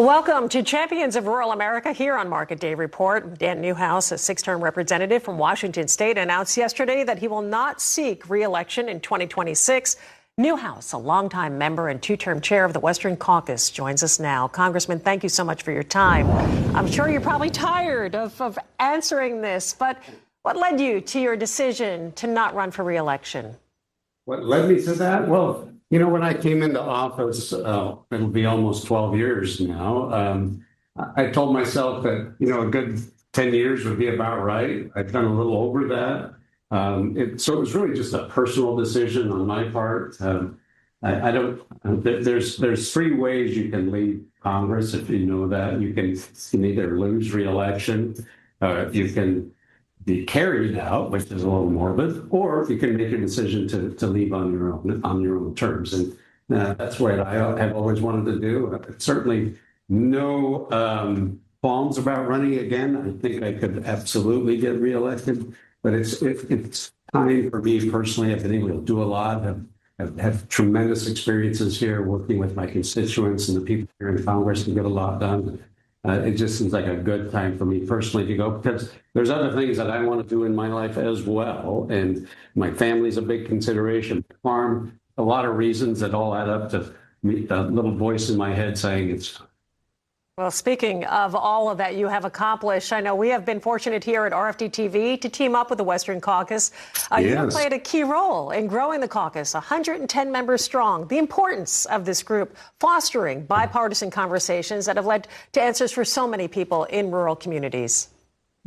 Well, welcome to Champions of Rural America here on Market Day Report. Dan Newhouse, a six-term representative from Washington State, announced yesterday that he will not seek re-election in 2026. Newhouse, a longtime member and two-term chair of the Western Caucus, joins us now. Congressman, thank you so much for your time. I'm sure you're probably tired of answering this, but what led you to your decision to not run for re-election? What led me to that? Well, you know, when I came into office, it'll be almost 12 years now, I told myself that, you know, a good 10 years would be about right. I've done a little over that. So it was really just a personal decision on my part. There's three ways you can leave Congress, if you know that. You can either lose re-election, you can be carried out, which is a little morbid, or you can make a decision to leave on your own terms. And that's what I have always wanted to do. Certainly no qualms about running again. I think I could absolutely get reelected, but it's time for me personally. I've been able to do a lot. I've had tremendous experiences here working with my constituents and the people here in Congress to get a lot done. It just seems like a good time for me personally to go, because there's other things that I want to do in my life as well. And my family's a big consideration. Farm, a lot of reasons that all add up to me, a little voice in my head saying it's. Well, speaking of all of that you have accomplished, I know we have been fortunate here at RFD-TV to team up with the Western Caucus. You played a key role in growing the caucus, 110 members strong. The importance of this group fostering bipartisan conversations that have led to answers for so many people in rural communities.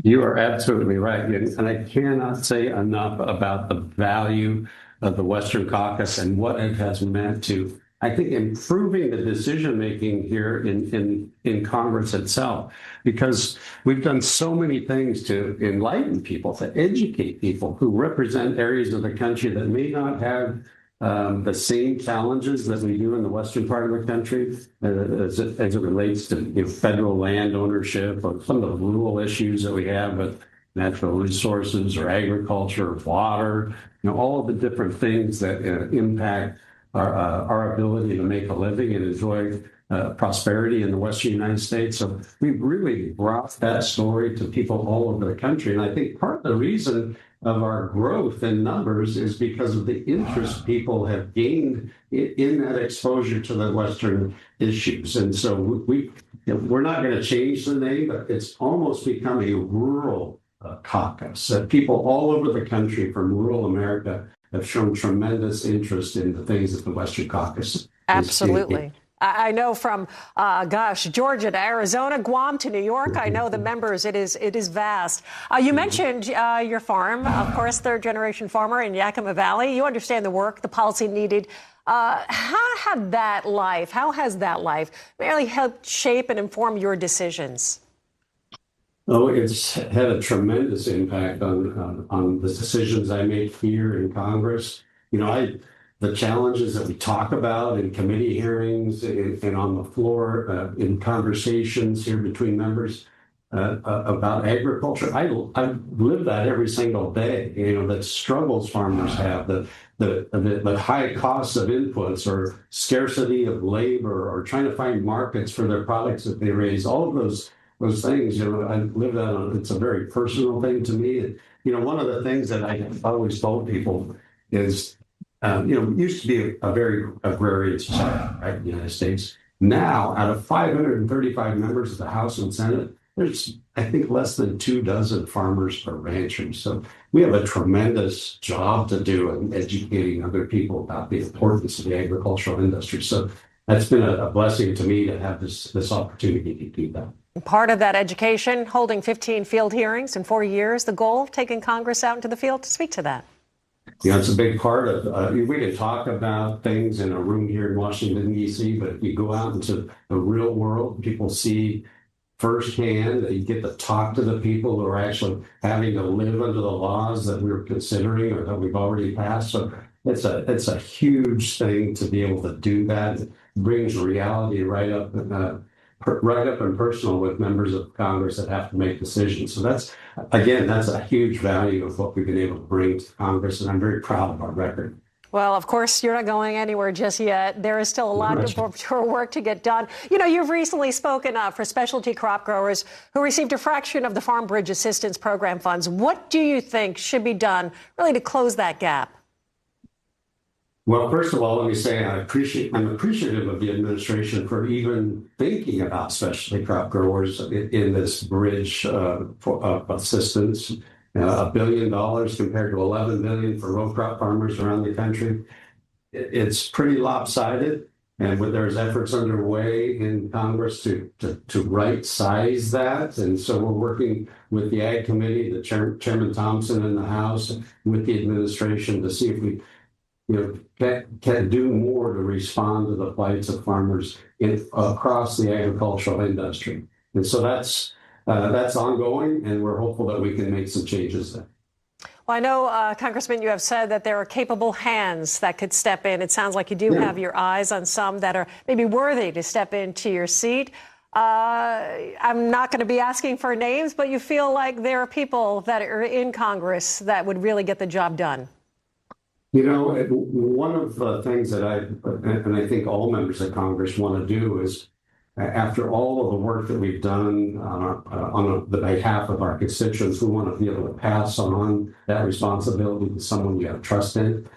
You are absolutely right. And I cannot say enough about the value of the Western Caucus and what it has meant to, I think, improving the decision-making here in Congress itself, because we've done so many things to enlighten people, to educate people who represent areas of the country that may not have the same challenges that we do in the western part of the country as it relates to federal land ownership or some of the rural issues that we have with natural resources or agriculture or water, all of the different things that impact our ability to make a living and enjoy prosperity in the Western United States. So we've really brought that story to people all over the country. And I think part of the reason of our growth in numbers is because of the interest people have gained in that exposure to the Western issues. And so we're not going to change the name, but it's almost become a rural caucus. People all over the country from rural America have shown tremendous interest in the things that the Western Caucus. Absolutely. I know from, Georgia to Arizona, Guam to New York. I know the members. It is vast. You mentioned your farm, of course, third-generation farmer in Yakima Valley. You understand the work, the policy needed. How has that life really helped shape and inform your decisions? Oh, it's had a tremendous impact on the decisions I make here in Congress. The challenges that we talk about in committee hearings and on the floor in conversations here between members about agriculture, I live that every single day. The struggles farmers have, the high costs of inputs or scarcity of labor or trying to find markets for their products that they raise, all of those things, I live that on. It's a very personal thing to me. One of the things that I always told people is, it used to be a very agrarian society, right, in the United States. Now, out of 535 members of the House and Senate, there's, I think, less than 24 farmers or ranchers. So we have a tremendous job to do in educating other people about the importance of the agricultural industry. So that's been a blessing to me to have this opportunity to do that. Part of that education, holding 15 field hearings in 4 years, the goal, taking Congress out into the field. To speak to that. It's a big part of, we can talk about things in a room here in Washington, D.C., but if you go out into the real world, people see firsthand that you get to talk to the people who are actually having to live under the laws that we're considering or that we've already passed. So it's a huge thing to be able to do that. It brings reality right up and personal with members of Congress that have to make decisions. So that's a huge value of what we've been able to bring to Congress, and I'm very proud of our record. Well, of course, you're not going anywhere just yet. There is still a lot of work to get done. You know, you've recently spoken up for specialty crop growers who received a fraction of the Farm Bridge Assistance Program funds. What do you think should be done really to close that gap? Well, first of all, let me say I'm appreciative of the administration for even thinking about specialty crop growers in this bridge for assistance. $1 billion compared to $11 billion for row crop farmers around the country. It's pretty lopsided, and there's efforts underway in Congress to right size that. And so we're working with the Ag Committee, the Chairman Thompson in the House, with the administration to see if we can do more to respond to the plights of farmers across the agricultural industry. And so that's ongoing, and we're hopeful that we can make some changes there. Well, I know, Congressman, you have said that there are capable hands that could step in. It sounds like you do have your eyes on some that are maybe worthy to step into your seat. I'm not going to be asking for names, but you feel like there are people that are in Congress that would really get the job done. You know, one of the things that I think all members of Congress want to do is, after all of the work that we've done on the behalf of our constituents, we want to be able to pass on that responsibility to someone you have trust in.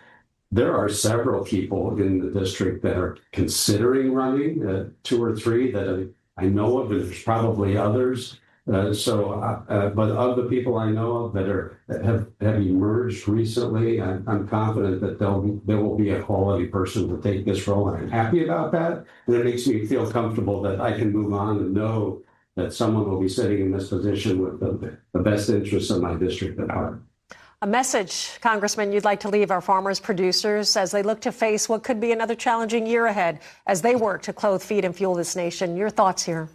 There are several people in the district that are considering running, 2 or 3 that I know of, and there's probably others. But of the people I know of that have emerged recently, I'm confident that there will be a quality person to take this role, and I'm happy about that. And it makes me feel comfortable that I can move on and know that someone will be sitting in this position with the best interests of my district at heart. A message, Congressman, you'd like to leave our farmers, producers, as they look to face what could be another challenging year ahead as they work to clothe, feed, and fuel this nation. Your thoughts here?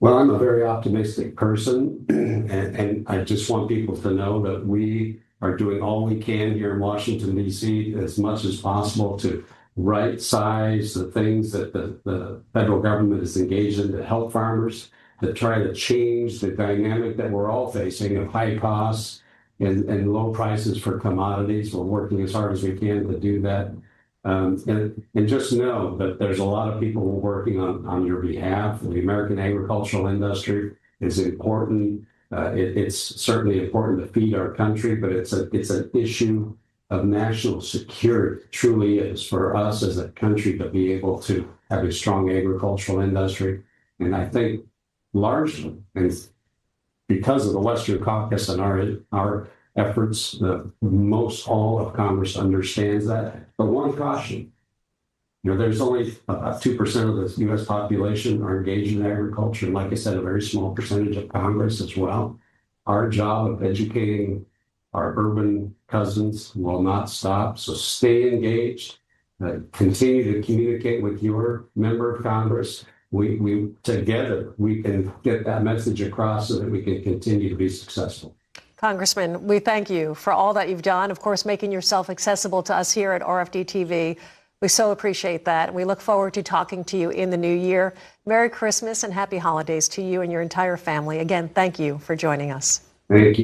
Well, I'm a very optimistic person, and I just want people to know that we are doing all we can here in Washington, D.C., as much as possible to right size the things that the federal government is engaged in to help farmers, to try to change the dynamic that we're all facing of high costs and low prices for commodities. We're working as hard as we can to do that. And just know that there's a lot of people working on your behalf. The American agricultural industry is important. It's certainly important to feed our country, but it's an issue of national security. It truly is for us as a country to be able to have a strong agricultural industry. And I think largely, and because of the Western Caucus and our efforts, most all of Congress understands that. But one caution, there's only about 2% of the U.S. population are engaged in agriculture. And like I said, a very small percentage of Congress as well. Our job of educating our urban cousins will not stop. So stay engaged, continue to communicate with your member of Congress. We together, we can get that message across so that we can continue to be successful. Congressman, we thank you for all that you've done, of course, making yourself accessible to us here at RFD-TV. We so appreciate that. And we look forward to talking to you in the new year. Merry Christmas and happy holidays to you and your entire family. Again, thank you for joining us. Thank you.